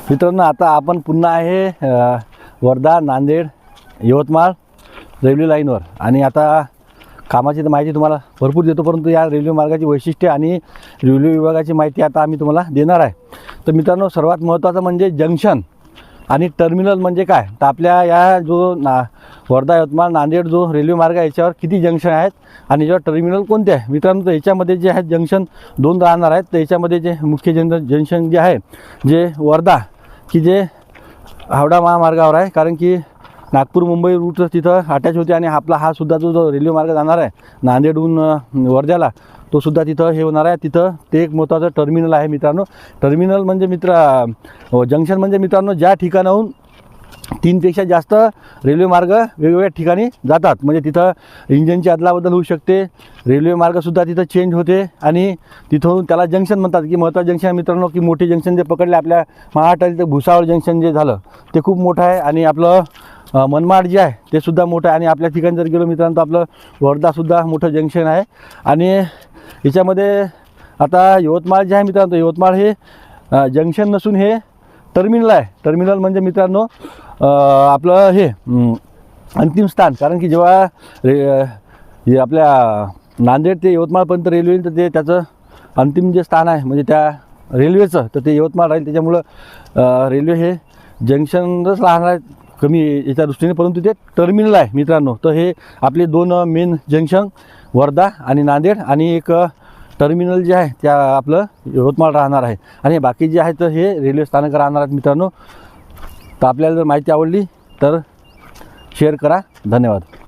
मित्रांनो, आता आपण पुन्हा आहे वर्धा, नांदेड, यवतमाळ रेल्वे लाईनवर. आणि आता कामाची तर माहिती तुम्हाला भरपूर देतो, परंतु या रेल्वे मार्गाची वैशिष्ट्ये आणि रेल्वे विभागाची माहिती आता आम्ही तुम्हाला देणार आहे. तर मित्रांनो, सर्वात महत्त्वाचं म्हणजे जंक्शन आणि टर्मिनल म्हणजे काय. तर आपल्या या जो वर्धा, यवतमाळ, नांदेड जो रेल्वे मार्ग आहे याच्यावर किती जंक्शन आहेत आणि याच्यावर टर्मिनल कोणते आहे. मित्रांनो, तर याच्यामध्ये जे आहेत जंक्शन 2 राहणार आहेत. तर याच्यामध्ये जे मुख्य जंक्शन जे आहे जे वर्धा, की जे हावडा महामार्गावर आहे, कारण की नागपूर मुंबई रूट तिथं अटॅच होते. आणि आपला हा सुद्धा जो रेल्वे मार्ग जाणार आहे नांदेडहून वर्ध्याला, तो सुद्धा तिथं हे होणार आहे. तिथं ते एक महत्त्वाचं टर्मिनल आहे मित्रांनो. टर्मिनल म्हणजे जंक्शन म्हणजे मित्रांनो ज्या ठिकाणाहून 3पेक्षा जास्त रेल्वे मार्ग वेगवेगळ्या ठिकाणी जातात. म्हणजे तिथं इंजिनची अदलाबदल होऊ शकते, रेल्वे मार्गसुद्धा तिथं चेंज होते आणि तिथून त्याला जंक्शन म्हणतात. की महत्त्वाचं जंक्शन मित्रांनो, की मोठे जंक्शन जे पकडले आपल्या महाराष्ट्रात, भुसावळ जंक्शन जे झालं ते खूप मोठं आहे. आणि आपलं मनमाड जे आहे ते सुद्धा मोठं आहे. आणि आपल्या ठिकाणी जर गेलो मित्रांनो, आपलं वर्धासुद्धा मोठं जंक्शन आहे. आणि याच्यामध्ये आता यवतमाळ जे आहे मित्रांनो, यवतमाळ हे जंक्शन नसून हे टर्मिनल आहे. टर्मिनल म्हणजे मित्रांनो आपलं हे अंतिम स्थान. कारण की जेव्हा हे आपल्या नांदेड ते यवतमाळपर्यंत रेल्वे येईल, तर ते त्याचं अंतिम जे स्थान आहे म्हणजे त्या रेल्वेचं, तर ते यवतमाळ राहील. त्याच्यामुळं रेल्वे हे जंक्शनच राहणार आहे कमी याच्या दृष्टीने, परंतु ते टर्मिनल आहे मित्रांनो. तर हे आपले 2 मेन जंक्शन वर्धा आणि नांदेड, आणि एक टर्मिनल जे आहे त्या आपलं यवतमाळ राहणार आहे. आणि बाकी जे आहे तर हे रेल्वे स्थानक राहणार आहेत मित्रांनो. तर आपल्याला जर माहिती आवडली तर शेअर करा. धन्यवाद.